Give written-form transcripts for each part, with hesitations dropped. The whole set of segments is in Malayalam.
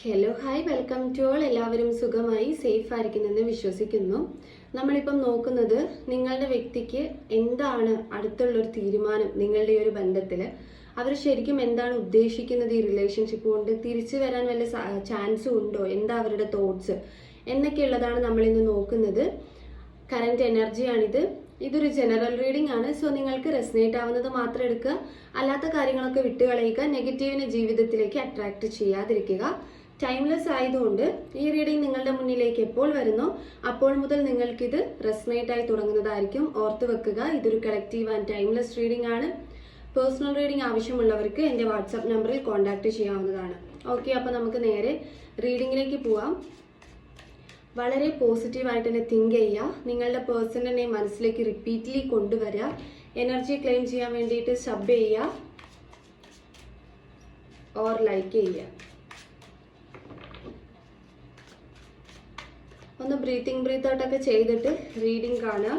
Hello hi welcome to all. എല്ലാവരും സുഖമായി സേഫ് ആയിരിക്കുന്നെന്ന് വിശ്വസിക്കുന്നു. നമ്മളിപ്പം നോക്കുന്നത് നിങ്ങളുടെ വ്യക്തിക്ക് എന്താണ് അടുത്തുള്ളൊരു തീരുമാനം നിങ്ങളുടെ ഒരു ബന്ധത്തിൽ. അവർ ശരിക്കും എന്താണ് ഉദ്ദേശിക്കുന്നത് ഈ റിലേഷൻഷിപ്പ് കൊണ്ട്, തിരിച്ചു വരാൻ വല്ല ചാൻസും ഉണ്ടോ, എന്താ അവരുടെ തോട്ട്സ് എന്നൊക്കെയുള്ളതാണ് നമ്മളിന്ന് നോക്കുന്നത്. കറന്റ് എനർജിയാണിത്. ഇതൊരു ജനറൽ റീഡിംഗ് ആണ്. സോ നിങ്ങൾക്ക് റെസനേറ്റ് ആവുന്നത് മാത്രം എടുക്കുക, അല്ലാത്ത കാര്യങ്ങളൊക്കെ വിട്ടുകളയുക. നെഗറ്റീവിനെ ജീവിതത്തിലേക്ക് അട്രാക്ട് ചെയ്യാതിരിക്കുക. ടൈംലെസ് ആയതുകൊണ്ട് ഈ റീഡിംഗ് നിങ്ങളുടെ മുന്നിലേക്ക് എപ്പോൾ വരുന്നോ അപ്പോൾ മുതൽ നിങ്ങൾക്കിത് റെസനേറ്റ് ആയി തുടങ്ങുന്നതായിരിക്കും. ഓർത്ത് വെക്കുക, ഇതൊരു കളക്റ്റീവ് ആൻഡ് ടൈംലെസ് റീഡിംഗ് ആണ്. പേഴ്സണൽ റീഡിംഗ് ആവശ്യമുള്ളവർക്ക് എൻ്റെ വാട്സാപ്പ് നമ്പറിൽ കോൺടാക്ട് ചെയ്യാവുന്നതാണ്. ഓക്കെ, അപ്പോൾ നമുക്ക് നേരെ റീഡിങ്ങിലേക്ക് പോവാം. വളരെ പോസിറ്റീവായിട്ട് തന്നെ തിങ്ക് ചെയ്യുക. നിങ്ങളുടെ പേഴ്സണിനെ മനസ്സിലേക്ക് റിപ്പീറ്റ്ലി കൊണ്ടുവരിക. എനർജി ക്ലെയിം ചെയ്യാൻ വേണ്ടിയിട്ട് സബ് ചെയ്യുക ഓർ ലൈക്ക് ചെയ്യുക. ഒന്ന് ബ്രീത്ത് ഔട്ടൊക്കെ ചെയ്തിട്ട് റീഡിംഗ് കാണുക.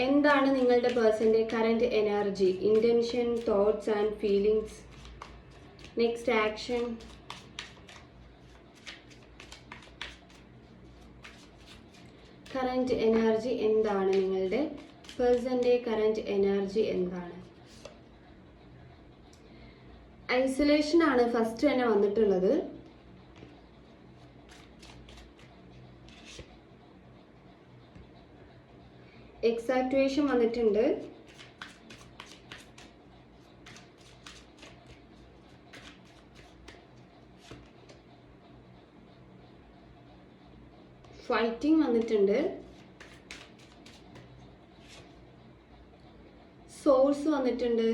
എന്താണ് നിങ്ങളുടെ പേഴ്സന്റെ current energy, intention, thoughts and feelings, next action, current energy എന്താണ്, നിങ്ങളുടെ പേഴ്സന്റെ കറന്റ് എനർജി എന്താണ്. ഐസൊലേഷൻ ആണ് ഫസ്റ്റ് തന്നെ വന്നിട്ടുള്ളത്. എക്സാക്ച്വേഷൻ വന്നിട്ടുണ്ട്. ഫൈറ്റിംഗ് വന്നിട്ടുണ്ട്. സോഴ്സ് വന്നിട്ടുണ്ട്.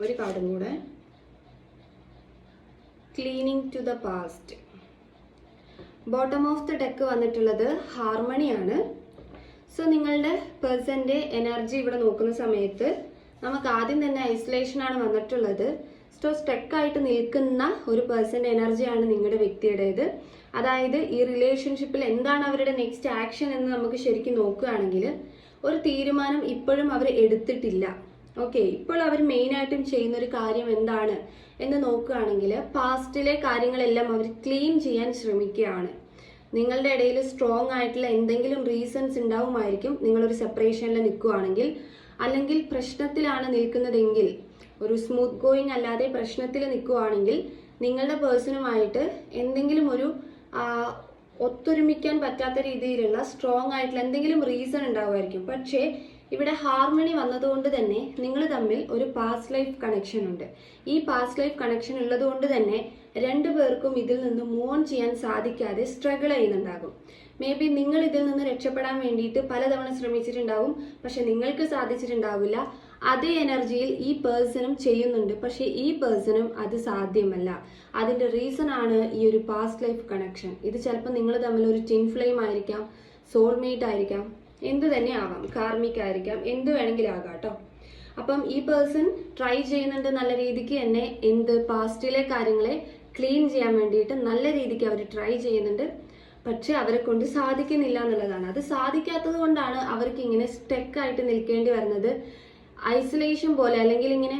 ഒരു കാർഡും കൂടെ, cleaning to the past. Bottom of the deck വന്നിട്ടുള്ളത് ഹാർമണിയാണ്. സോ നിങ്ങളുടെ പേഴ്സന്റെ എനർജി ഇവിടെ നോക്കുന്ന സമയത്ത് നമുക്ക് ആദ്യം തന്നെ ഐസൊലേഷൻ ആണ് വന്നിട്ടുള്ളത്. സോ സ്റ്റക്കായിട്ട് നിൽക്കുന്ന ഒരു പേഴ്സന്റെ എനർജിയാണ് നിങ്ങളുടെ വ്യക്തിയുടേത്. അതായത് ഈ റിലേഷൻഷിപ്പിൽ എന്താണ് അവരുടെ നെക്സ്റ്റ് ആക്ഷൻ എന്ന് നമുക്ക് ശരിക്കും നോക്കുകയാണെങ്കിൽ ഒരു തീരുമാനം ഇപ്പോഴും അവർ എടുത്തിട്ടില്ല. ഓക്കെ, ഇപ്പോൾ അവർ മെയിനായിട്ടും ചെയ്യുന്ന ഒരു കാര്യം എന്താണ് എന്ന് നോക്കുകയാണെങ്കിൽ പാസ്റ്റിലെ കാര്യങ്ങളെല്ലാം അവർ ക്ലീൻ ചെയ്യാൻ ശ്രമിക്കുകയാണ്. നിങ്ങളുടെ ഇടയിൽ സ്ട്രോങ് ആയിട്ടുള്ള എന്തെങ്കിലും റീസൺസ് ഉണ്ടാവുമായിരിക്കും. നിങ്ങളൊരു സെപ്പറേഷനിൽ നിൽക്കുകയാണെങ്കിൽ, അല്ലെങ്കിൽ പ്രശ്നത്തിലാണ് നിൽക്കുന്നതെങ്കിൽ, ഒരു സ്മൂത്ത് ഗോയിങ് അല്ലാതെ പ്രശ്നത്തിൽ നിൽക്കുകയാണെങ്കിൽ നിങ്ങളുടെ പേഴ്സണുമായിട്ട് എന്തെങ്കിലും ഒരു ഒത്തൊരുമിക്കാൻ പറ്റാത്ത രീതിയിലുള്ള സ്ട്രോങ് ആയിട്ടുള്ള എന്തെങ്കിലും റീസൺ ഉണ്ടാവുമായിരിക്കും. പക്ഷേ ഇവിടെ ഹാർമണി വന്നതുകൊണ്ട് തന്നെ നിങ്ങൾ തമ്മിൽ ഒരു പാസ്റ്റ് ലൈഫ് കണക്ഷൻ ഉണ്ട്. ഈ പാസ്റ്റ് ലൈഫ് കണക്ഷൻ ഉള്ളത് കൊണ്ട് തന്നെ രണ്ടു പേർക്കും ഇതിൽ നിന്ന് മൂവ് ഓൺ ചെയ്യാൻ സാധിക്കാതെ സ്ട്രഗിൾ ചെയ്യുന്നുണ്ടാകും. മേ ബി നിങ്ങൾ ഇതിൽ നിന്ന് രക്ഷപ്പെടാൻ വേണ്ടിയിട്ട് പലതവണ ശ്രമിച്ചിട്ടുണ്ടാവും, പക്ഷെ നിങ്ങൾക്ക് സാധിച്ചിട്ടുണ്ടാവില്ല. അതേ എനർജിയിൽ ഈ പേഴ്സണും ചെയ്യുന്നുണ്ട്, പക്ഷെ ഈ പേഴ്സണും അത് സാധ്യമല്ല. അതിന്റെ റീസൺ ആണ് ഈ ഒരു പാസ്റ്റ് ലൈഫ് കണക്ഷൻ. ഇത് ചിലപ്പോൾ നിങ്ങൾ തമ്മിൽ ഒരു ടിൻ ഫ്ലെയിം ആയിരിക്കാം, സോൾമേറ്റ് ആയിരിക്കാം, എന്ത് തന്നെ ആവാം, കാർമിക് ആയിരിക്കാം, എന്ത് വേണമെങ്കിലും ആകാം കേട്ടോ. അപ്പം ഈ പേഴ്സൺ ട്രൈ ചെയ്യുന്നുണ്ട് നല്ല രീതിക്ക് തന്നെ പാസ്റ്റിലെ കാര്യങ്ങളെ ക്ലീൻ ചെയ്യാൻ വേണ്ടിയിട്ട് നല്ല രീതിക്ക് അവർ ട്രൈ ചെയ്യുന്നുണ്ട്. പക്ഷെ അവരെ കൊണ്ട് സാധിക്കുന്നില്ല എന്നുള്ളതാണ്. അത് സാധിക്കാത്തത് കൊണ്ടാണ് അവർക്ക് ഇങ്ങനെ സ്റ്റക്കായിട്ട് നിൽക്കേണ്ടി വരുന്നത്. ഐസൊലേഷൻ പോലെ അല്ലെങ്കിൽ ഇങ്ങനെ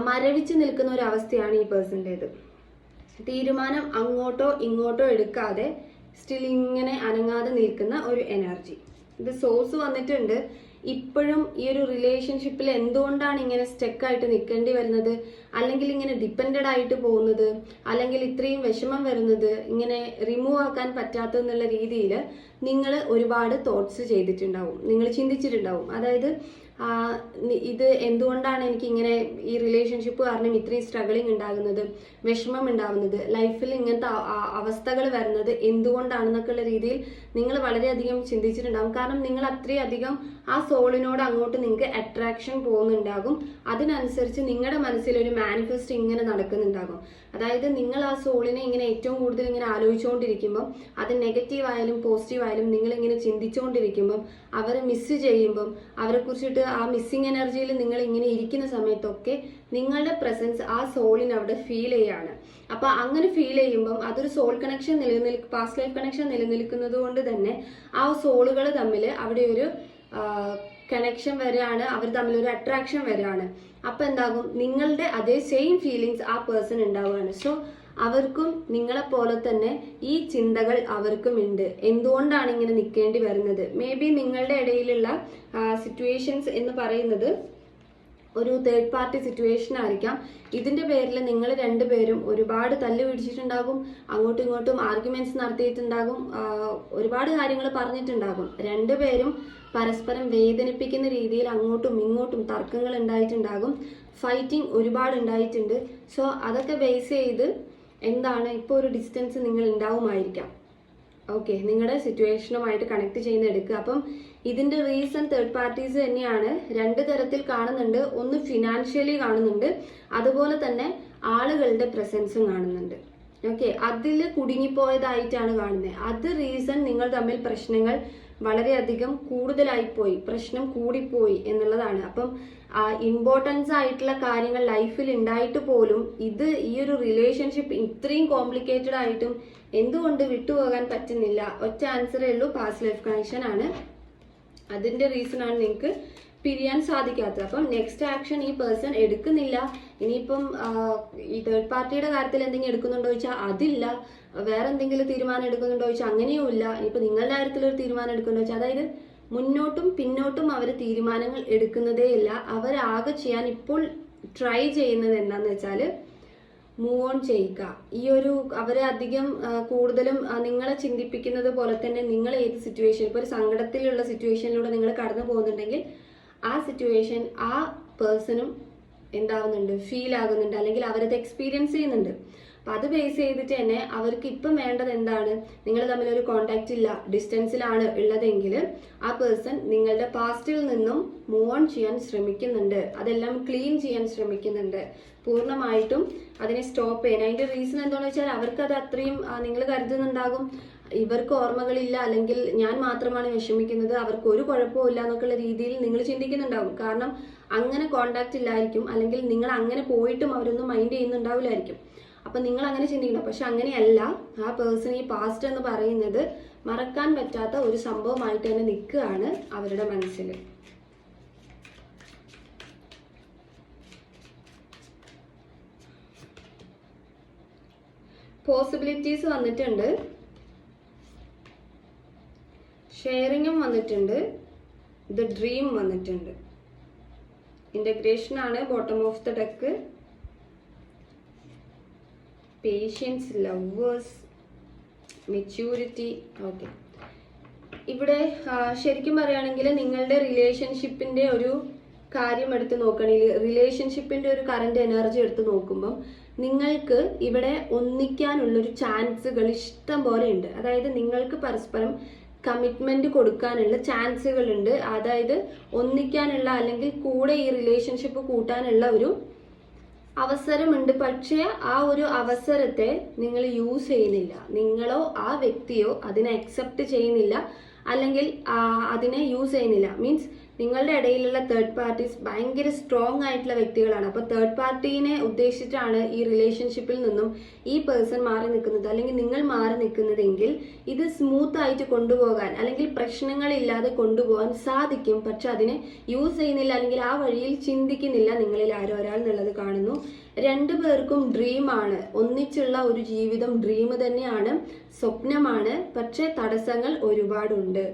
മരവിച്ച് നിൽക്കുന്ന ഒരു അവസ്ഥയാണ് ഈ പേഴ്സൻ്റേത്. തീരുമാനം അങ്ങോട്ടോ ഇങ്ങോട്ടോ എടുക്കാതെ സ്റ്റിൽ ഇങ്ങനെ അനങ്ങാതെ നിൽക്കുന്ന ഒരു എനർജി. ഇത് സോഴ്സ് വന്നിട്ടുണ്ട്. ഇപ്പോഴും ഈ ഒരു റിലേഷൻഷിപ്പിൽ എന്തുകൊണ്ടാണ് ഇങ്ങനെ സ്റ്റക്കായിട്ട് നിൽക്കേണ്ടി വരുന്നത്, അല്ലെങ്കിൽ ഇങ്ങനെ ഡിപ്പെൻഡഡ് ആയിട്ട് പോകുന്നത്, അല്ലെങ്കിൽ ഇത്രയും വിഷമം വരുന്നത്, ഇങ്ങനെ റിമൂവ് ആക്കാൻ പറ്റാത്തെന്നുള്ള രീതിയിൽ നിങ്ങൾ ഒരുപാട് തോട്ട്സ് ചെയ്തിട്ടുണ്ടാവും, നിങ്ങൾ ചിന്തിച്ചിട്ടുണ്ടാവും. അതായത് ഇത് എന്തുകൊണ്ടാണ് എനിക്ക് ഇങ്ങനെ ഈ റിലേഷൻഷിപ്പ് കാരണം ഇത്രയും സ്ട്രഗിളിങ് ഉണ്ടാകുന്നത്, വിഷമം ഉണ്ടാവുന്നത്, ലൈഫിൽ ഇങ്ങനത്തെ അവസ്ഥകൾ വരുന്നത് എന്തുകൊണ്ടാണെന്നൊക്കെയുള്ള രീതിയിൽ നിങ്ങൾ വളരെയധികം ചിന്തിച്ചിട്ടുണ്ടാകും. കാരണം നിങ്ങൾ അത്രയും അധികം ആ സോളിനോട് അങ്ങോട്ട് നിങ്ങൾക്ക് അട്രാക്ഷൻ പോകുന്നുണ്ടാകും. അതിനനുസരിച്ച് നിങ്ങളുടെ മനസ്സിൽ ഒരു മാനിഫെസ്റ്റ് ഇങ്ങനെ നടക്കുന്നുണ്ടാകും. അതായത് നിങ്ങൾ ആ സോളിനെ ഇങ്ങനെ ഏറ്റവും കൂടുതൽ ഇങ്ങനെ ആലോചിച്ചുകൊണ്ടിരിക്കുമ്പം, അത് നെഗറ്റീവ് ആയാലും പോസിറ്റീവ് ആയാലും നിങ്ങൾ ഇങ്ങനെ ചിന്തിച്ചുകൊണ്ടിരിക്കുമ്പം, അവരെ മിസ് ചെയ്യുമ്പം, അവരെ കുറിച്ചിട്ട് ആ മിസ്സിങ് എനർജിയിൽ നിങ്ങൾ ഇങ്ങനെ ഇരിക്കുന്ന സമയത്തൊക്കെ നിങ്ങളുടെ പ്രസൻസ് ആ സോളിന് അവിടെ ഫീൽ ചെയ്യാണ്. അപ്പൊ അങ്ങനെ ഫീൽ ചെയ്യുമ്പം അതൊരു soul connection past life connection നിലനിൽക്കുന്നത് കൊണ്ട് തന്നെ ആ സോളുകൾ തമ്മിൽ അവിടെ ഒരു കണക്ഷൻ വരികയാണ്, അവർ തമ്മിലൊരു അട്രാക്ഷൻ വരികയാണ്. അപ്പൊ എന്താകും, നിങ്ങളുടെ അതേ സെയിം ഫീലിങ്സ് ആ പേഴ്സൺ ഉണ്ടാവുകയാണ്. സോ അവർക്കും നിങ്ങളെ പോലെ തന്നെ ഈ ചിന്തകൾ അവർക്കും ഉണ്ട്. എന്തുകൊണ്ടാണ് ഇങ്ങനെ നിൽക്കേണ്ടി വരുന്നത്? മേ ബി നിങ്ങളുടെ ഇടയിലുള്ള സിറ്റുവേഷൻസ് എന്ന് പറയുന്നത് ഒരു തേർഡ് പാർട്ടി സിറ്റുവേഷൻ ആയിരിക്കാം. ഇതിന്റെ പേരിൽ നിങ്ങൾ രണ്ടുപേരും ഒരുപാട് തല്ല് പിടിച്ചിട്ടുണ്ടാകും, അങ്ങോട്ടും ഇങ്ങോട്ടും ആർഗ്യുമെന്റ്സ് നടത്തിയിട്ടുണ്ടാകും, ഒരുപാട് കാര്യങ്ങൾ പറഞ്ഞിട്ടുണ്ടാകും. രണ്ടുപേരും പരസ്പരം വേദനിപ്പിക്കുന്ന രീതിയിൽ അങ്ങോട്ടും ഇങ്ങോട്ടും തർക്കങ്ങൾ ഉണ്ടായിട്ടുണ്ടാകും, ഫൈറ്റിംഗ് ഒരുപാട് ഉണ്ടായിട്ടുണ്ട്. സോ അതൊക്കെ ബേസ് ചെയ്ത് എന്താണ് ഇപ്പോൾ ഒരു ഡിസ്റ്റൻസ് നിങ്ങൾ ഉണ്ടാവുമായിരിക്കാം. ഓക്കെ, നിങ്ങളുടെ സിറ്റുവേഷനുമായിട്ട് കണക്ട് ചെയ്യുന്ന എടുക്കുക. അപ്പം ഇതിന്റെ റീസൺ തേർഡ് പാർട്ടീസ് തന്നെയാണ്. രണ്ട് തരത്തിൽ കാണുന്നുണ്ട്. ഒന്ന് ഫിനാൻഷ്യലി കാണുന്നുണ്ട്, അതുപോലെ തന്നെ ആളുകളുടെ പ്രസൻസും കാണുന്നുണ്ട്. ഓക്കെ, അതിൽ കുടുങ്ങിപ്പോയതായിട്ടാണ് കാണുന്നത്. അത് റീസൺ നിങ്ങൾ തമ്മിൽ പ്രശ്നങ്ങൾ വളരെയധികം കൂടുതലായിപ്പോയി, പ്രശ്നം കൂടിപ്പോയി എന്നുള്ളതാണ്. അപ്പം ഇമ്പോർട്ടൻസ് ആയിട്ടുള്ള കാര്യങ്ങൾ ലൈഫിൽ ഉണ്ടായിട്ട് പോലും ഈ ഒരു റിലേഷൻഷിപ്പ് ഇത്രയും കോംപ്ലിക്കേറ്റഡ് ആയിട്ടും എന്തുകൊണ്ട് വിട്ടുപോകാൻ പറ്റുന്നില്ല? ഒറ്റ ആൻസറേ ഉള്ളൂ, പാസ്റ്റ് ലൈഫ് കണക്ഷൻ ആണ്. അതിന്റെ റീസൺ ആണ് നിങ്ങൾക്ക് പിരിയാൻ സാധിക്കാത്തത്. അപ്പം നെക്സ്റ്റ് ആക്ഷൻ ഈ പേഴ്സൺ എടുക്കുന്നില്ല. ഇനിയിപ്പം ഈ തേർഡ് പാർട്ടിയുടെ കാര്യത്തിൽ എന്തെങ്കിലും എടുക്കുന്നുണ്ടോ ചോദിച്ചാൽ അതില്ല. വേറെ എന്തെങ്കിലും തീരുമാനം എടുക്കുന്നുണ്ടോ ചോദിച്ചാൽ അങ്ങനെയും ഇല്ല. ഇനിയിപ്പോൾ നിങ്ങളുടെ കാര്യത്തിൽ ഒരു തീരുമാനം എടുക്കുന്നുണ്ടോ ചോദിച്ചാൽ, അതായത് മുന്നോട്ടും പിന്നോട്ടും അവർ തീരുമാനങ്ങൾ എടുക്കുന്നതേ ഇല്ല. അവരാകെ ചെയ്യാൻ ഇപ്പോൾ ട്രൈ ചെയ്യുന്നത് എന്താണെന്ന് വെച്ചാൽ മൂവ് ഓൺ ചെയ്യുക. ഈ ഒരു അവരെ അധികം കൂടുതലും നിങ്ങളെ ചിന്തിപ്പിക്കുന്നത് പോലെ തന്നെ നിങ്ങൾ ഏത് സിറ്റുവേഷൻ, ഇപ്പോൾ ഒരു സങ്കടത്തിലുള്ള സിറ്റുവേഷനിലൂടെ നിങ്ങൾ കടന്നു പോകുന്നുണ്ടെങ്കിൽ ആ സിറ്റുവേഷൻ ആ പേഴ്സണും എന്താവുന്നുണ്ട്, ഫീൽ ആകുന്നുണ്ട്, അല്ലെങ്കിൽ അവരത് എക്സ്പീരിയൻസ് ചെയ്യുന്നുണ്ട്. അപ്പം അത് ബേസ് ചെയ്തിട്ട് തന്നെ അവർക്ക് ഇപ്പം വേണ്ടത് എന്താണ്? നിങ്ങൾ തമ്മിലൊരു കോണ്ടാക്റ്റ് ഇല്ല, ഡിസ്റ്റൻസിലാണ് ഉള്ളതെങ്കിൽ ആ പേഴ്സൺ നിങ്ങളുടെ പാസ്റ്റിൽ നിന്നും മൂവ് ഓൺ ചെയ്യാൻ ശ്രമിക്കുന്നുണ്ട്, അതെല്ലാം ക്ലീൻ ചെയ്യാൻ ശ്രമിക്കുന്നുണ്ട്, പൂർണ്ണമായിട്ടും അതിനെ സ്റ്റോപ്പ് ചെയ്യാൻ. അതിന്റെ റീസൺ എന്താണെന്ന് വെച്ചാൽ അവർക്കത് അത്രയും നിങ്ങൾ കരുതുന്നുണ്ടാകും ഇവർക്ക് ഓർമ്മകളില്ല, അല്ലെങ്കിൽ ഞാൻ മാത്രമാണ് വിഷമിക്കുന്നത്, അവർക്ക് ഒരു കുഴപ്പവും ഇല്ല എന്നൊക്കെയുള്ള രീതിയിൽ നിങ്ങൾ ചിന്തിക്കുന്നുണ്ടാവും. കാരണം അങ്ങനെ കോണ്ടാക്ട് ഇല്ലായിരിക്കും, അല്ലെങ്കിൽ നിങ്ങൾ അങ്ങനെ പോയിട്ടും അവരൊന്നും മൈൻഡ് ചെയ്യുന്നുണ്ടാവില്ലായിരിക്കും. അപ്പൊ നിങ്ങൾ അങ്ങനെ ചിന്തിക്കണം. പക്ഷെ അങ്ങനെയല്ല. ആ പേഴ്സൺ ഈ പാസ്റ്റ് എന്ന് പറയുന്നത് മറക്കാൻ പറ്റാത്ത ഒരു സംഭവമായിട്ട് തന്നെ നിൽക്കുകയാണ് അവരുടെ മനസ്സിൽ. പോസിബിലിറ്റീസ് വന്നിട്ടുണ്ട്, ഷെയറിങ്ങും വന്നിട്ടുണ്ട്, ദ ഡ്രീം വന്നിട്ടുണ്ട്, ഇന്റഗ്രേഷൻ ആണ് bottom of the deck, patience, lovers, maturity. Okay, ഇവിടെ ശരിക്കും പറയുകയാണെങ്കിൽ നിങ്ങളുടെ റിലേഷൻഷിപ്പിന്റെ ഒരു കാര്യം എടുത്ത് നോക്കുകയാണെങ്കിൽ, റിലേഷൻഷിപ്പിന്റെ ഒരു കറന്റ് എനർജി എടുത്ത് നോക്കുമ്പം നിങ്ങൾക്ക് ഇവിടെ ഒന്നിക്കാനുള്ളൊരു ചാൻസുകൾ ഇഷ്ടം പോലെ ഉണ്ട്. അതായത് നിങ്ങൾക്ക് പരസ്പരം കമ്മിറ്റ്മെന്റ് കൊടുക്കാനുള്ള ചാൻസുകൾ ഉണ്ട്. അതായത് ഒന്നിക്കാനുള്ള അല്ലെങ്കിൽ കൂടെ ഈ റിലേഷൻഷിപ്പ് കൂട്ടാനുള്ള ഒരു അവസരമുണ്ട്. പക്ഷേ ആ ഒരു അവസരത്തെ നിങ്ങൾ യൂസ് ചെയ്യുന്നില്ല. നിങ്ങളോ ആ വ്യക്തിയോ അതിനെ അക്സെപ്റ്റ് ചെയ്യുന്നില്ല, അല്ലെങ്കിൽ അതിനെ യൂസ് ചെയ്യുന്നില്ല. മീൻസ് നിങ്ങളുടെ ഇടയിലുള്ള തേർഡ് പാർട്ടീസ് ഭയങ്കര സ്ട്രോങ് ആയിട്ടുള്ള വ്യക്തികളാണ്. അപ്പോൾ തേർഡ് പാർട്ടീനെ ഉദ്ദേശിച്ചിട്ടാണ് ഈ റിലേഷൻഷിപ്പിൽ നിന്നും ഈ പേഴ്സൺ മാറി നിൽക്കുന്നത്, അല്ലെങ്കിൽ നിങ്ങൾ മാറി നിൽക്കുന്നതെങ്കിൽ ഇത് സ്മൂത്ത് ആയിട്ട് കൊണ്ടുപോകാൻ, അല്ലെങ്കിൽ പ്രശ്നങ്ങളില്ലാതെ കൊണ്ടുപോകാൻ സാധിക്കും. പക്ഷെ അതിനെ യൂസ് ചെയ്യുന്നില്ല, അല്ലെങ്കിൽ ആ വഴിയിൽ ചിന്തിക്കുന്നില്ല നിങ്ങളിൽ ആരോ ഒരാൾ എന്നുള്ളത് കാണുന്നു. രണ്ടുപേർക്കും ഡ്രീമാണ്, ഒന്നിച്ചുള്ള ഒരു ജീവിതം ഡ്രീം തന്നെയാണ്, സ്വപ്നമാണ്. പക്ഷെ തടസ്സങ്ങൾ ഒരുപാടുണ്ട്.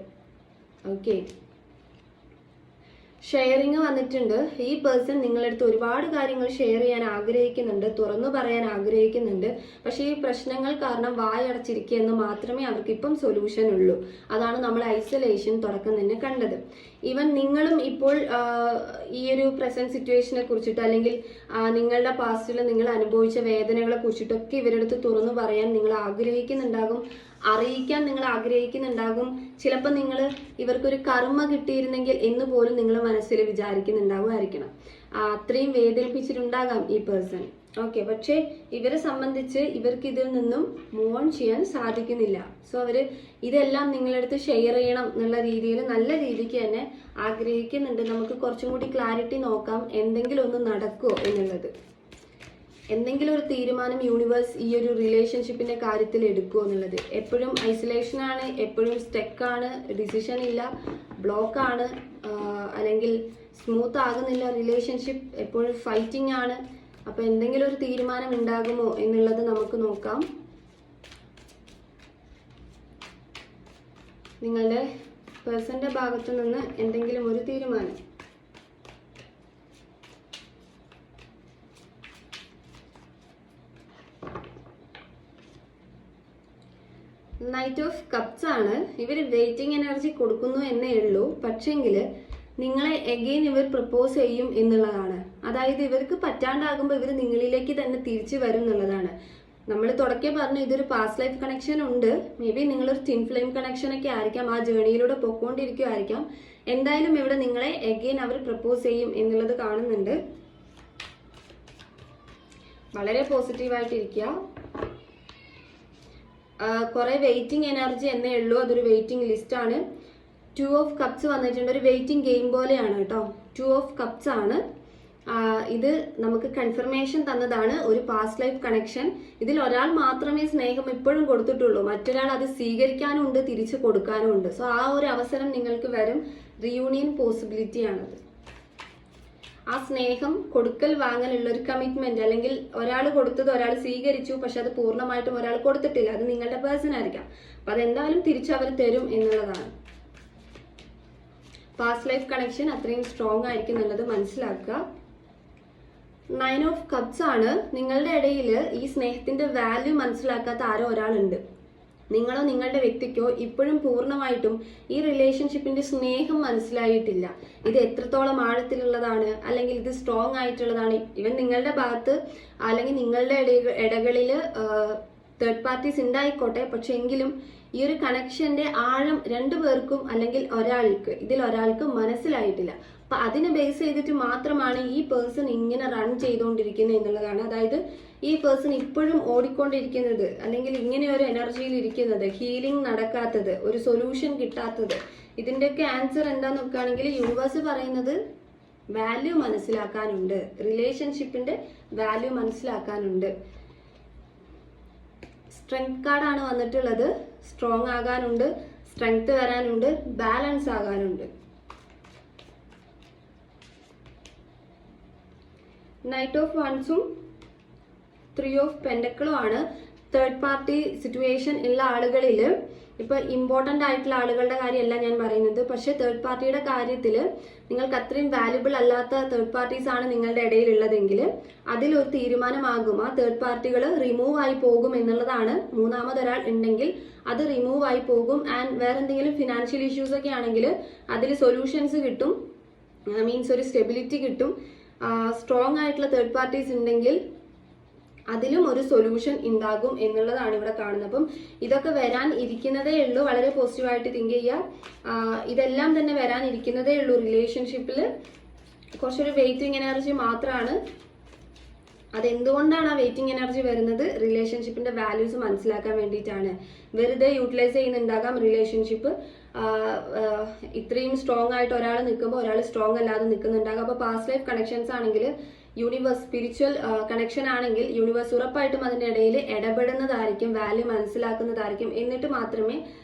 ഓക്കെ, ഷെയറിങ് വന്നിട്ടുണ്ട്. ഈ പേഴ്സൺ നിങ്ങളടുത്ത് ഒരുപാട് കാര്യങ്ങൾ ഷെയർ ചെയ്യാൻ ആഗ്രഹിക്കുന്നുണ്ട്, തുറന്നു പറയാൻ ആഗ്രഹിക്കുന്നുണ്ട്. പക്ഷേ ഈ പ്രശ്നങ്ങൾ കാരണം വായടച്ചിരിക്കുക എന്ന് മാത്രമേ അവർക്ക് ഇപ്പം സൊല്യൂഷൻ ഉള്ളൂ. അതാണ് നമ്മൾ ഐസൊലേഷൻ തുടക്കം തന്നെ കണ്ടത്. ഈവൻ നിങ്ങളും ഇപ്പോൾ ഈ ഒരു പ്രസന്റ് സിറ്റുവേഷനെ കുറിച്ചിട്ട്, അല്ലെങ്കിൽ നിങ്ങളുടെ പാസ്റ്റിൽ നിങ്ങൾ അനുഭവിച്ച വേദനകളെ കുറിച്ചിട്ടൊക്കെ ഇവരുടെ അടുത്ത് തുറന്നു പറയാൻ നിങ്ങൾ ആഗ്രഹിക്കുന്നുണ്ടാകും, അറിയിക്കാൻ നിങ്ങൾ ആഗ്രഹിക്കുന്നുണ്ടാകും. ചിലപ്പോൾ നിങ്ങൾ ഇവർക്കൊരു കർമ്മ കിട്ടിയിരുന്നെങ്കിൽ എന്ന് പോലും നിങ്ങൾ മനസ്സിൽ വിചാരിക്കുന്നുണ്ടാവുമായിരിക്കണം. അത്രയും വേദനിപ്പിച്ചിട്ടുണ്ടാകാം ഈ പേഴ്സൺ. ഓക്കെ, പക്ഷേ ഇവരെ സംബന്ധിച്ച് ഇവർക്ക് ഇതിൽ നിന്നും മൂവ് ഓൺ ചെയ്യാൻ സാധിക്കുന്നില്ല. സോ അവര് ഇതെല്ലാം നിങ്ങളടുത്ത് ഷെയർ ചെയ്യണം എന്നുള്ള രീതിയിൽ നല്ല രീതിക്ക് തന്നെ ആഗ്രഹിക്കുന്നുണ്ട്. നമുക്ക് കുറച്ചും കൂടി ക്ലാരിറ്റി നോക്കാം, എന്തെങ്കിലും ഒന്ന് നടക്കുമോ എന്നുള്ളത്. എന്തെങ്കിലും ഒരു തീരുമാനം യൂണിവേഴ്സ് ഈ ഒരു റിലേഷൻഷിപ്പിന്റെ കാര്യത്തിൽ എടുക്കുമോ എന്നുള്ളത്. എപ്പോഴും ഐസൊലേഷൻ ആണ്, എപ്പോഴും സ്റ്റെക്കാണ്, ഡിസിഷൻ ഇല്ല, ബ്ലോക്ക് ആണ്, അല്ലെങ്കിൽ സ്മൂത്ത് ആകുന്നില്ല റിലേഷൻഷിപ്പ്, എപ്പോഴും ഫൈറ്റിംഗ് ആണ്. അപ്പോൾ എന്തെങ്കിലും ഒരു തീരുമാനം ഉണ്ടാകുമോ എന്നുള്ളത് നമുക്ക് നോക്കാം. നിങ്ങളുടെ പേഴ്സന്റെ ഭാഗത്തു നിന്ന് എന്തെങ്കിലും ഒരു തീരുമാനം. നൈറ്റ് ഓഫ് കപ്സ് ആണ്. ഇവർ വെയിറ്റിംഗ് എനർജി കൊടുക്കുന്നു എന്നേ ഉള്ളൂ, പക്ഷെങ്കിൽ നിങ്ങളെ എഗെയിൻ ഇവർ പ്രപ്പോസ് ചെയ്യും എന്നുള്ളതാണ്. അതായത് ഇവർക്ക് പറ്റാണ്ടാകുമ്പോൾ ഇവർ നിങ്ങളിലേക്ക് തന്നെ തിരിച്ചു വരും എന്നുള്ളതാണ്. നമ്മൾ തുടക്കേ പറഞ്ഞു ഇതൊരു പാസ്റ്റ് ലൈഫ് കണക്ഷൻ ഉണ്ട്. മേ ബി നിങ്ങളൊരു ട്വിൻ ഫ്ലെയിം കണക്ഷൻ ഒക്കെ ആയിരിക്കാം, ആ ജേണിയിലൂടെ പൊക്കോണ്ടിരിക്കുമായിരിക്കാം. എന്തായാലും ഇവിടെ നിങ്ങളെ എഗെയിൻ അവർ പ്രപ്പോസ് ചെയ്യും എന്നുള്ളത് കാണുന്നുണ്ട്. വളരെ പോസിറ്റീവായിട്ടിരിക്കുക. കുറെ വെയിറ്റിംഗ് എനർജി എന്നേ ഉള്ളൂ, അതൊരു വെയിറ്റിംഗ് ലിസ്റ്റ് ആണ്. 2 ഓഫ് കപ്സ് വന്നിട്ടുണ്ട്, ഒരു വെയിറ്റിംഗ് ഗെയിം പോലെയാണ് കേട്ടോ. 2 ഓഫ് കപ്സ് ആണ്. ഇത് നമുക്ക് കൺഫർമേഷൻ തന്നതാണ്, ഒരു പാസ്റ്റ് ലൈഫ് കണക്ഷൻ. ഇതിൽ ഒരാൾ മാത്രമേ സ്നേഹം ഇപ്പോഴും കൊടുത്തിട്ടുള്ളൂ, മറ്റൊരാൾ അത് സ്വീകരിക്കാനും ഉണ്ട്, തിരിച്ചു കൊടുക്കാനും ഉണ്ട്. സോ ആ ഒരു അവസരം നിങ്ങൾക്ക് വരും. റിയൂണിയൻ പോസിബിലിറ്റി ആണത്. ആ സ്നേഹം കൊടുക്കൽ വാങ്ങലുള്ള ഒരു കമ്മിറ്റ്മെന്റ്, അല്ലെങ്കിൽ ഒരാൾ കൊടുത്തത് ഒരാൾ സ്വീകരിച്ചു, പക്ഷെ അത് പൂർണ്ണമായിട്ടും ഒരാൾ കൊടുത്തിട്ടില്ല, അത് നിങ്ങളുടെ പേഴ്സൺ ആയിരിക്കാം. അപ്പൊ അതെന്തായാലും തിരിച്ചവർ തരും എന്നുള്ളതാണ്. പാസ്റ്റ് ലൈഫ് കണക്ഷൻ അത്രയും സ്ട്രോങ് ആയിരിക്കും എന്നുള്ളത് മനസ്സിലാക്കുക. 9 ഓഫ് കപ്സ് ആണ്. നിങ്ങളുടെ ഇടയിൽ ഈ സ്നേഹത്തിന്റെ വാല്യൂ മനസ്സിലാക്കാത്ത ആരോ ഒരാളുണ്ട്. നിങ്ങളോ നിങ്ങളുടെ വ്യക്തിക്കോ ഇപ്പോഴും പൂർണ്ണമായിട്ടും ഈ റിലേഷൻഷിപ്പിന്റെ സ്നേഹം മനസ്സിലായിട്ടില്ല. ഇത് എത്രത്തോളം ആഴത്തിലുള്ളതാണ്, അല്ലെങ്കിൽ ഇത് സ്ട്രോങ് ആയിട്ടുള്ളതാണ്. ഇവൻ നിങ്ങളുടെ ഭാഗത്ത് അല്ലെങ്കിൽ നിങ്ങളുടെ ഇടകളിൽ തേർഡ് പാർട്ടീസ് ഉണ്ടായിക്കോട്ടെ, പക്ഷെ എങ്കിലും ഈ ഒരു കണക്ഷന്റെ ആഴം രണ്ടു പേർക്കും അല്ലെങ്കിൽ ഒരാൾക്ക് മനസ്സിലായിട്ടില്ല. അപ്പൊ അതിനെ ബേസ് ചെയ്തിട്ട് മാത്രമാണ് ഈ പേഴ്സൺ ഇങ്ങനെ റൺ ചെയ്തുകൊണ്ടിരിക്കുന്നത് എന്നുള്ളതാണ്. അതായത് ഈ പേഴ്സൺ ഇപ്പോഴും ഓടിക്കൊണ്ടിരിക്കുന്നത്, അല്ലെങ്കിൽ ഇങ്ങനെ ഒരു എനർജിയിൽ ഇരിക്കുന്നത്, ഹീലിംഗ് നടക്കാത്തത്, ഒരു സൊല്യൂഷൻ കിട്ടാത്തത്, ഇതിന്റെയൊക്കെ ആൻസർ എന്താന്ന് നോക്കുകയാണെങ്കിൽ യൂണിവേഴ്സ് പറയുന്നത് വാല്യൂ മനസ്സിലാക്കാനുണ്ട്, റിലേഷൻഷിപ്പിന്റെ വാല്യൂ മനസ്സിലാക്കാനുണ്ട്. സ്ട്രെങ്ത് കാർഡാണ് വന്നിട്ടുള്ളത്. സ്ട്രോങ് ആകാനുണ്ട്, സ്ട്രെങ്ത് വരാനുണ്ട്, ബാലൻസ് ആകാനുണ്ട്. നൈറ്റ് ഓഫ് വൺസും 3 ഓഫ് പെൻഡക്കിളും ആണ്. തേർഡ് പാർട്ടി സിറ്റുവേഷൻ ഉള്ള ആളുകളിൽ ഇപ്പൊ ഇമ്പോർട്ടന്റ് ആയിട്ടുള്ള ആളുകളുടെ കാര്യമല്ല ഞാൻ പറയുന്നത്, പക്ഷെ തേർഡ് പാർട്ടിയുടെ കാര്യത്തിൽ നിങ്ങൾക്ക് അത്രയും വാല്യുബിൾ അല്ലാത്ത തേർഡ് പാർട്ടീസ് ആണ് നിങ്ങളുടെ ഇടയിലുള്ളതെങ്കിൽ അതിലൊരു തീരുമാനമാകും. ആ തേർഡ് പാർട്ടികൾ റിമൂവ് ആയി പോകും എന്നുള്ളതാണ്. മൂന്നാമതൊരാൾ ഉണ്ടെങ്കിൽ അത് റിമൂവ് ആയി പോകും. ആൻഡ് വേറെ എന്തെങ്കിലും ഫിനാൻഷ്യൽ ഇഷ്യൂസ് ഒക്കെ ആണെങ്കിൽ അതിൽ സൊല്യൂഷൻസ് കിട്ടും, മീൻസ് ഒരു സ്റ്റെബിലിറ്റി കിട്ടും. സ്ട്രോങ് ആയിട്ടുള്ള തേർഡ് പാർട്ടീസ് ഉണ്ടെങ്കിൽ അതിലും ഒരു സൊല്യൂഷൻ ഉണ്ടാകും എന്നുള്ളതാണ് ഇവിടെ കാണുന്നത്. അപ്പം ഇതൊക്കെ വരാൻ ഇരിക്കുന്നതേ ഉള്ളൂ. വളരെ പോസിറ്റീവായിട്ട് തിങ്ക് ചെയ്യുക. ഇതെല്ലാം തന്നെ വരാൻ ഇരിക്കുന്നതേ ഉള്ളൂ. റിലേഷൻഷിപ്പിൽ കുറച്ചൊരു വെയിറ്റിംഗ് എനർജി മാത്രമാണ്. അതെന്തുകൊണ്ടാണ് ആ വെയിറ്റിംഗ് എനർജി വരുന്നത്? റിലേഷൻഷിപ്പിന്റെ വാല്യൂസ് മനസ്സിലാക്കാൻ വേണ്ടിയിട്ടാണ്. വെറുതെ യൂട്ടിലൈസ് ചെയ്യുന്നുണ്ടാകാം റിലേഷൻഷിപ്പ്. ഇത്രയും സ്ട്രോങ് ആയിട്ട് ഒരാൾ നിൽക്കുമ്പോൾ ഒരാൾ സ്ട്രോങ് അല്ലാതെ നിൽക്കുന്നുണ്ടാകാം. അപ്പോൾ പാസ്റ്റ് ലൈഫ് കണക്ഷൻസ് ആണെങ്കിൽ യൂണിവേഴ്സ് സ്പിരിച്വൽ കണക്ഷൻ ആണെങ്കിൽ യൂണിവേഴ്സ് ഉറപ്പായിട്ടും അതിൻ്റെ ഇടയിൽ ഇടപെടുന്നതായിരിക്കും, വാല്യൂ മനസ്സിലാക്കുന്നതായിരിക്കും. എന്നിട്ട് മാത്രമേ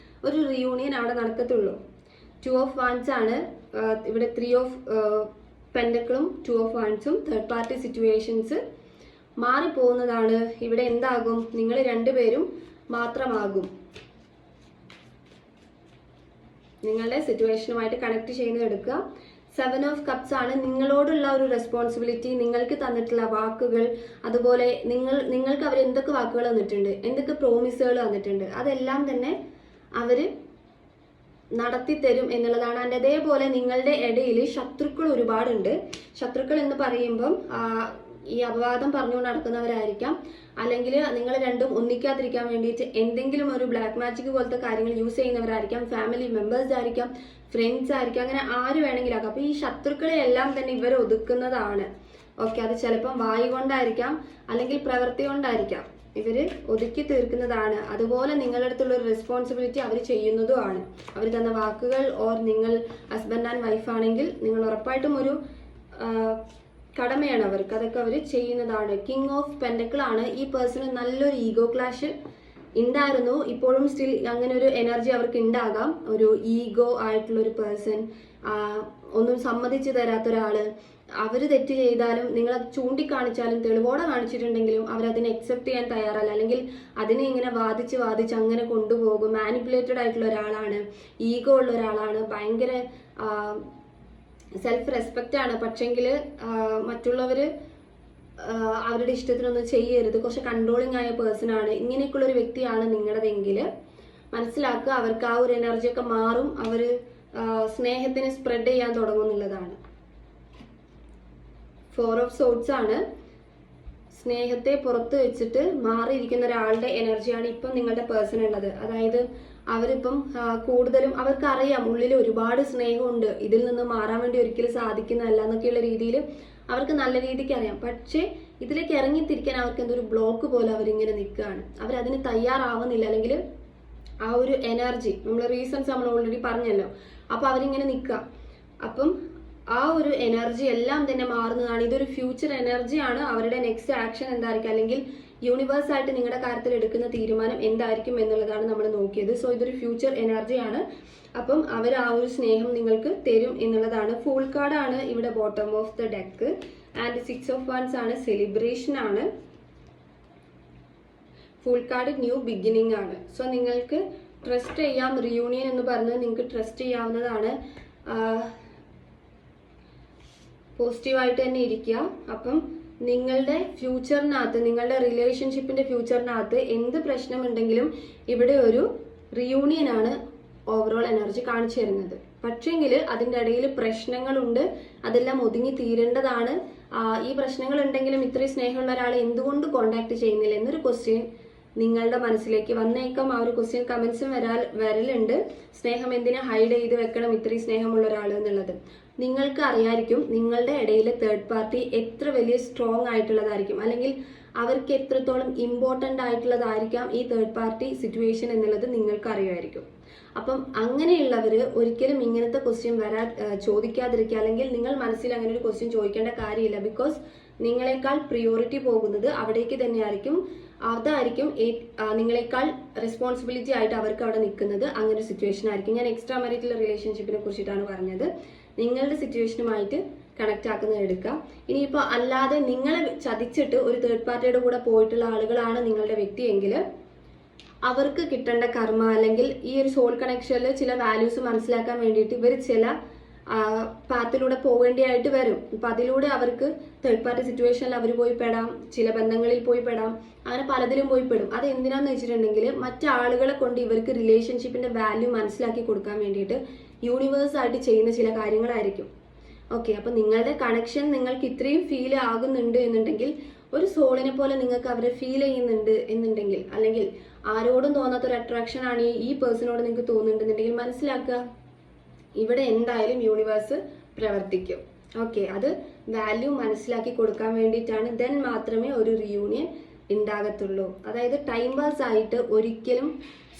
ഒരു റിയൂണിയൻ അവിടെ നടക്കത്തുള്ളൂ. 2 ഓഫ് വാൻസ് ആണ് ഇവിടെ. 3 ഓഫ് പെൻഡക്കിളും 2 ഓഫ് വാൻസും തേർഡ് പാർട്ടി സിറ്റുവേഷൻസ് മാറിപ്പോകുന്നതാണ്. ഇവിടെ എന്താകും? നിങ്ങൾ രണ്ടുപേരും മാത്രമാകും. നിങ്ങളുടെ സിറ്റുവേഷനുമായിട്ട് കണക്ട് ചെയ്യുന്നത് എടുക്കുക. 7 ഓഫ് കപ്സ് ആണ്. നിങ്ങളോടുള്ള ഒരു റെസ്പോൺസിബിലിറ്റി, നിങ്ങൾക്ക് തന്നിട്ടുള്ള വാക്കുകൾ, അതുപോലെ നിങ്ങൾക്ക് അവർ എന്തൊക്കെ വാക്കുകൾ തന്നിട്ടുണ്ട്, എന്തൊക്കെ പ്രോമിസുകൾ തന്നിട്ടുണ്ട്, അതെല്ലാം തന്നെ അവര് നടത്തിത്തരും എന്നുള്ളതാണ്. ആൻഡ് അതേപോലെ നിങ്ങളുടെ ഇടയിൽ ശത്രുക്കൾ ഒരുപാടുണ്ട്. ശത്രുക്കൾ എന്ന് പറയുമ്പം ഈ അപവാദം പറഞ്ഞുകൊണ്ട് നടക്കുന്നവരായിരിക്കാം, അല്ലെങ്കിൽ നിങ്ങൾ രണ്ടും ഒന്നിക്കാതിരിക്കാൻ വേണ്ടിയിട്ട് എന്തെങ്കിലും ഒരു ബ്ലാക്ക് മാജിക് പോലത്തെ കാര്യങ്ങൾ യൂസ് ചെയ്യുന്നവരായിരിക്കാം, ഫാമിലി മെമ്പേഴ്സ് ആയിരിക്കാം, ഫ്രണ്ട്സ് ആയിരിക്കാം, അങ്ങനെ ആര് വേണമെങ്കിലും ആക്കാം. അപ്പൊ ഈ ശത്രുക്കളെ എല്ലാം തന്നെ ഇവർ ഒതുക്കുന്നതാണ്. ഓക്കെ, അത് ചിലപ്പം വായു കൊണ്ടായിരിക്കാം, അല്ലെങ്കിൽ പ്രവൃത്തി കൊണ്ടായിരിക്കാം. ഇവര് ഒതുക്കി തീർക്കുന്നതാണ്. അതുപോലെ നിങ്ങളുടെ അടുത്തുള്ള ഒരു റെസ്പോൺസിബിലിറ്റി അവർ ചെയ്യുന്നതുമാണ്. അവർ തന്ന വാക്കുകൾ, ഓർ നിങ്ങൾ ഹസ്ബൻഡ് ആൻഡ് വൈഫ് ആണെങ്കിൽ നിങ്ങൾ ഉറപ്പായിട്ടും ഒരു കടമയാണ് അവർക്ക്, അതൊക്കെ അവർ ചെയ്യുന്നതാണ്. കിങ് ഓഫ് പെൻഡക്കിൾ ആണ്. ഈ പേഴ്സണ് നല്ലൊരു ഈഗോ ക്ലാഷ് ഉണ്ടായിരുന്നു, ഇപ്പോഴും സ്റ്റിൽ അങ്ങനെ ഒരു എനർജി അവർക്ക് ഉണ്ടാകാം. ഒരു ഈഗോ ആയിട്ടുള്ള ഒരു പേഴ്സൺ, ഒന്നും സമ്മതിച്ചു തരാത്ത ഒരാള്, അവർ തെറ്റ് ചെയ്താലും നിങ്ങൾ അത് ചൂണ്ടിക്കാണിച്ചാലും തെളിവോടെ കാണിച്ചിട്ടുണ്ടെങ്കിലും അവരതിനെ അക്സെപ്റ്റ് ചെയ്യാൻ തയ്യാറല്ല, അല്ലെങ്കിൽ അതിനെ ഇങ്ങനെ വാദിച്ച് അങ്ങനെ കൊണ്ടുപോകും. മാനിപ്പുലേറ്റഡ് ആയിട്ടുള്ള ഒരാളാണ്, ഈഗോ ഉള്ള ഒരാളാണ്, ഭയങ്കര സെൽഫ് റെസ്പെക്റ്റ് ആണ്. പക്ഷെങ്കിൽ മറ്റുള്ളവർ അവരുടെ ഇഷ്ടത്തിനൊന്നും ചെയ്യരുത്, കുറച്ച് കൺട്രോളിങ് ആയ പേഴ്സൺ ആണ്. ഇങ്ങനെയൊക്കെയുള്ള ഒരു വ്യക്തിയാണ് നിങ്ങളുടെതെങ്കിൽ മനസ്സിലാക്കുക, അവർക്ക് ആ ഒരു എനർജിയൊക്കെ മാറും, അവർ സ്നേഹത്തിന് സ്പ്രെഡ് ചെയ്യാൻ തുടങ്ങും എന്നുള്ളതാണ്. 4 ഓഫ് സോർട്സ് ആണ്. സ്നേഹത്തെ പുറത്ത് വെച്ചിട്ട് മാറിയിരിക്കുന്ന ഒരാളുടെ എനർജിയാണ് ഇപ്പം നിങ്ങളുടെ പേഴ്സൺ ഉള്ളത്. അതായത് അവരിപ്പം കൂടുതലും അവർക്കറിയാം ഉള്ളിൽ ഒരുപാട് സ്നേഹമുണ്ട്, ഇതിൽ നിന്ന് മാറാൻ വേണ്ടി ഒരിക്കലും സാധിക്കുന്നതല്ല എന്നൊക്കെയുള്ള രീതിയിൽ അവർക്ക് നല്ല രീതിക്ക് അറിയാം. പക്ഷേ ഇതിലേക്ക് ഇറങ്ങിത്തിരിക്കാൻ അവർക്ക് എന്തൊരു ബ്ലോക്ക് പോലെ അവരിങ്ങനെ നിൽക്കുകയാണ്, അവരതിന് തയ്യാറാവുന്നില്ല. അല്ലെങ്കിൽ ആ ഒരു എനർജി, നമ്മൾ റീസൺസ് നമ്മൾ ഓൾറെഡി പറഞ്ഞല്ലോ, അപ്പോൾ അവരിങ്ങനെ നിൽക്കുക. അപ്പം ആ ഒരു എനർജി എല്ലാം തന്നെ മാറുന്നതാണ്. ഇതൊരു ഫ്യൂച്ചർ എനർജിയാണ്. അവരുടെ നെക്സ്റ്റ് ആക്ഷൻ എന്തായിരിക്കും, അല്ലെങ്കിൽ യൂണിവേഴ്സ് ആയിട്ട് നിങ്ങളുടെ കാര്യത്തിൽ എടുക്കുന്ന തീരുമാനം എന്തായിരിക്കും എന്നുള്ളതാണ് നമ്മൾ നോക്കിയത്. സോ ഇതൊരു ഫ്യൂച്ചർ എനർജിയാണ്. അപ്പം അവർ ആ ഒരു സ്നേഹം നിങ്ങൾക്ക് തരും എന്നുള്ളതാണ്. ഫുൾ കാർഡാണ് ഇവിടെ bottom of the deck. And 6 of wands ആണ്, സെലിബ്രേഷൻ ആണ്. ഫുൾ കാർഡ് ന്യൂ ബിഗിനിങ് ആണ്. സോ നിങ്ങൾക്ക് ട്രസ്റ്റ് ചെയ്യാം. റിയൂണിയൻ എന്ന് പറഞ്ഞത് നിങ്ങൾക്ക് ട്രസ്റ്റ് ചെയ്യാവുന്നതാണ്. പോസിറ്റീവായിട്ട് തന്നെ ഇരിക്കുക. അപ്പം നിങ്ങളുടെ ഫ്യൂച്ചറിനകത്ത്, നിങ്ങളുടെ റിലേഷൻഷിപ്പിന്റെ ഫ്യൂച്ചറിനകത്ത് എന്ത് പ്രശ്നമുണ്ടെങ്കിലും ഇവിടെ ഒരു റിയൂണിയൻ ആണ് ഓവറോൾ എനർജി കാണിച്ചു തരുന്നത്. പക്ഷേങ്കിൽ അതിൻ്റെ ഇടയിൽ പ്രശ്നങ്ങളുണ്ട്, അതെല്ലാം ഒതുങ്ങി തീരേണ്ടതാണ്. ഈ പ്രശ്നങ്ങൾ ഉണ്ടെങ്കിലും ഇത്രയും സ്നേഹമുള്ള ഒരാളെ എന്തുകൊണ്ട് കോണ്ടാക്ട് ചെയ്യുന്നില്ല എന്നൊരു ക്വസ്റ്റ്യൻ നിങ്ങളുടെ മനസ്സിലേക്ക് വന്നേക്കാം. ആ ഒരു ക്വസ്റ്റ്യൻ കമന്റ്സും വരലുണ്ട്. സ്നേഹം എന്തിനാ ഹൈഡ് ചെയ്ത് വെക്കണം ഇത്രയും സ്നേഹമുള്ള ഒരാൾ എന്നുള്ളത്. നിങ്ങൾക്ക് അറിയായിരിക്കും നിങ്ങളുടെ ഇടയിൽ തേർഡ് പാർട്ടി എത്ര വലിയ സ്ട്രോങ് ആയിട്ടുള്ളതായിരിക്കും, അല്ലെങ്കിൽ അവർക്ക് എത്രത്തോളം ഇമ്പോർട്ടൻ്റ് ആയിട്ടുള്ളതായിരിക്കാം ഈ തേർഡ് പാർട്ടി സിറ്റുവേഷൻ എന്നുള്ളത് നിങ്ങൾക്ക് അറിയുമായിരിക്കും. അപ്പം അങ്ങനെയുള്ളവർ ഒരിക്കലും ഇങ്ങനത്തെ ക്വസ്റ്റ്യൻ ചോദിക്കാതിരിക്കുക, അല്ലെങ്കിൽ നിങ്ങൾ മനസ്സിൽ അങ്ങനെ ഒരു ക്വസ്റ്റ്യൻ ചോദിക്കേണ്ട കാര്യമില്ല. ബിക്കോസ് നിങ്ങളെക്കാൾ പ്രിയോറിറ്റി പോകുന്നത് അവിടേക്ക് തന്നെയായിരിക്കും. അതായിരിക്കും നിങ്ങളെക്കാൾ റെസ്പോൺസിബിലിറ്റി ആയിട്ട് അവർക്ക് അവിടെ നിൽക്കുന്നത്. അങ്ങനെ ഒരു സിറ്റുവേഷൻ ആയിരിക്കും. ഞാൻ എക്സ്ട്രാ മാരിറ്റൽ റിലേഷൻഷിപ്പിനെ കുറിച്ചിട്ടാണ് പറഞ്ഞത്. നിങ്ങളുടെ സിറ്റുവേഷനുമായിട്ട് കണക്ട് ആക്കുന്നത് എടുക്കുക. ഇനിയിപ്പോൾ അല്ലാതെ നിങ്ങളെ ചതിച്ചിട്ട് ഒരു തേർഡ് പാർട്ടിയുടെ കൂടെ പോയിട്ടുള്ള ആളുകളാണ് നിങ്ങളുടെ വ്യക്തിയെങ്കിൽ അവർക്ക് കിട്ടേണ്ട കർമ്മ, അല്ലെങ്കിൽ ഈ ഒരു സോൾ കണക്ഷനിൽ ചില വാല്യൂസ് മനസ്സിലാക്കാൻ വേണ്ടിയിട്ട് ഇവർ ചില പാത്തിലൂടെ പോകേണ്ടിയായിട്ട് വരും. ഇപ്പം അതിലൂടെ അവർക്ക് തേർഡ് പാർട്ടി സിറ്റുവേഷനിൽ അവർ പോയി പെടാം, ചില ബന്ധങ്ങളിൽ പോയി പെടാം, അങ്ങനെ പലതിലും പോയി പെടും. അത് എന്തിനാന്ന് വെച്ചിട്ടുണ്ടെങ്കിൽ മറ്റാളുകളെ കൊണ്ട് ഇവർക്ക് റിലേഷൻഷിപ്പിന്റെ വാല്യൂ മനസ്സിലാക്കി കൊടുക്കാൻ വേണ്ടിയിട്ട് യൂണിവേഴ്സ് ആയിട്ട് ചെയ്യുന്ന ചില കാര്യങ്ങളായിരിക്കും. ഓക്കെ, അപ്പം നിങ്ങളുടെ കണക്ഷൻ നിങ്ങൾക്ക് ഇത്രയും ഫീൽ ആകുന്നുണ്ട് എന്നുണ്ടെങ്കിൽ, ഒരു സോളിനെ പോലെ നിങ്ങൾക്ക് അവരെ ഫീൽ ചെയ്യുന്നുണ്ട് എന്നുണ്ടെങ്കിൽ, അല്ലെങ്കിൽ ആരോടും തോന്നാത്തൊരു അട്രാക്ഷൻ ആണ് ഈ പേഴ്സണോട് നിങ്ങൾക്ക് തോന്നുന്നുണ്ടെന്നുണ്ടെങ്കിൽ മനസ്സിലാക്കുക, ഇവിടെ എന്തായാലും യൂണിവേഴ്സ് പ്രവർത്തിക്കും. ഓക്കെ, അത് വാല്യൂ മനസ്സിലാക്കി കൊടുക്കാൻ വേണ്ടിയിട്ടാണ്. ദെൻ മാത്രമേ ഒരു റിയൂണിയൻ ഉണ്ടാകത്തുള്ളൂ. അതായത് ടൈം പാസ് ആയിട്ട് ഒരിക്കലും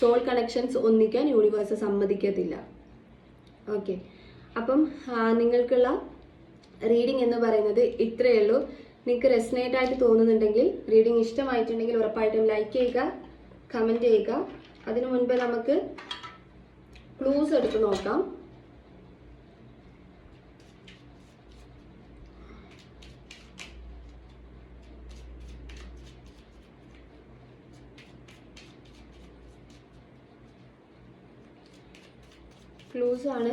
സോൾ കണക്ഷൻസ് ഒന്നിക്കാൻ യൂണിവേഴ്സ് സമ്മതിക്കത്തില്ല. ഓക്കെ, അപ്പം നിങ്ങൾക്കുള്ള റീഡിംഗ് എന്ന് പറയുന്നത് ഇത്രയേ ഉള്ളൂ. നിങ്ങൾക്ക് റെസനേറ്റ് ആയിട്ട് തോന്നുന്നുണ്ടെങ്കിൽ, റീഡിംഗ് ഇഷ്ടമായിട്ടുണ്ടെങ്കിൽ ഉറപ്പായിട്ടും ലൈക്ക് ചെയ്യുക, കമൻറ്റ് ചെയ്യുക. അതിനു മുൻപ് നമുക്ക് ക്ലൂസ് എടുത്ത് നോക്കാം. ക്ലൂസ് ആണ്.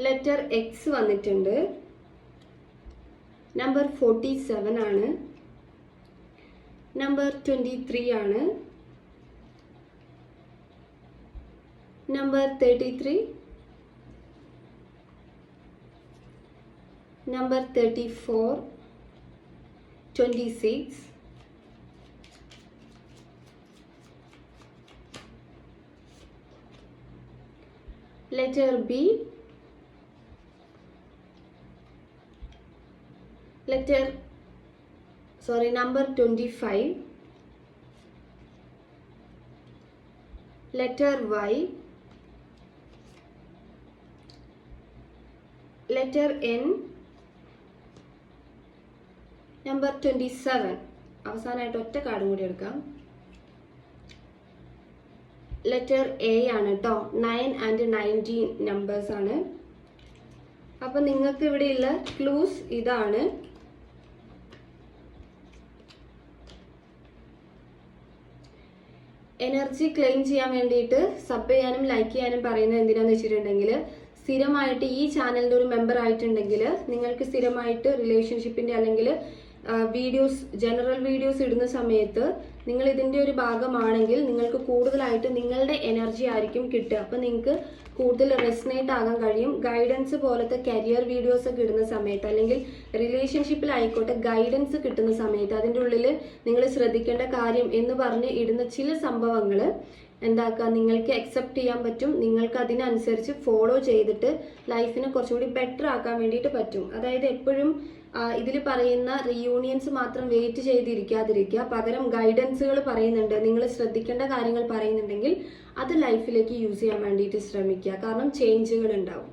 ലെറ്റർ എക്സ് വന്നിട്ടുണ്ട്. നമ്പർ 47 ആണ്. നമ്പർ 23 ആണ്. Number 33, number 34, 26, letter B, number 25, letter Y, letter N number 27. അവസാനമായിട്ട് ഒറ്റ കാർഡും കൂടി എടുക്കാം. ലെറ്റർ എ ആണ് കേട്ടോ. 9 and 19 നമ്പേഴ്സ് ആണ്. അപ്പം നിങ്ങൾക്ക് ഇവിടെയുള്ള ക്ലൂസ് ഇതാണ്. എനർജി ക്ലെയിം ചെയ്യാൻ വേണ്ടിയിട്ട് സബ് ചെയ്യാനും ലൈക്ക് ചെയ്യാനും പറയുന്നത് എന്തിനാന്ന് വെച്ചിട്ടുണ്ടെങ്കിൽ, സ്ഥിരമായിട്ട് ഈ ചാനലിൻ്റെ ഒരു മെമ്പർ ആയിട്ടുണ്ടെങ്കിൽ നിങ്ങൾക്ക് സ്ഥിരമായിട്ട് റിലേഷൻഷിപ്പിൻ്റെ അല്ലെങ്കിൽ വീഡിയോസ്, ജനറൽ വീഡിയോസ് ഇടുന്ന സമയത്ത് നിങ്ങൾ ഇതിൻ്റെ ഒരു ഭാഗമാണെങ്കിൽ നിങ്ങൾക്ക് കൂടുതലായിട്ട് നിങ്ങളുടെ എനർജി ആയിരിക്കും കിട്ടുക. അപ്പം നിങ്ങൾക്ക് കൂടുതൽ റെസനേറ്റ് ആകാൻ കഴിയും. ഗൈഡൻസ് പോലത്തെ കരിയർ വീഡിയോസ് ഒക്കെ ഇടുന്ന സമയത്ത് അല്ലെങ്കിൽ റിലേഷൻഷിപ്പിലായിക്കോട്ടെ ഗൈഡൻസ് കിട്ടുന്ന സമയത്ത് അതിൻ്റെ ഉള്ളിൽ നിങ്ങൾ ശ്രദ്ധിക്കേണ്ട കാര്യം എന്ന് പറഞ്ഞ് ഇടുന്ന ചില സംഭവങ്ങൾ എന്താക്കുക, നിങ്ങൾക്ക് അക്സെപ്റ്റ് ചെയ്യാൻ പറ്റും. നിങ്ങൾക്ക് അതിനനുസരിച്ച് ഫോളോ ചെയ്തിട്ട് ലൈഫിനെ കുറച്ചുകൂടി ബെറ്റർ ആക്കാൻ വേണ്ടിയിട്ട് പറ്റും. അതായത് എപ്പോഴും ഇതിൽ പറയുന്ന റീയൂണിയൻസ് മാത്രം വെയിറ്റ് ചെയ്തിരിക്കാതിരിക്കുക. പകരം ഗൈഡൻസുകൾ പറയുന്നുണ്ട്, നിങ്ങൾ ശ്രദ്ധിക്കേണ്ട കാര്യങ്ങൾ പറയുന്നുണ്ടെങ്കിൽ അത് ലൈഫിലേക്ക് യൂസ് ചെയ്യാൻ വേണ്ടിയിട്ട് ശ്രമിക്കുക. കാരണം ചേഞ്ചുകൾ ഉണ്ടാവും.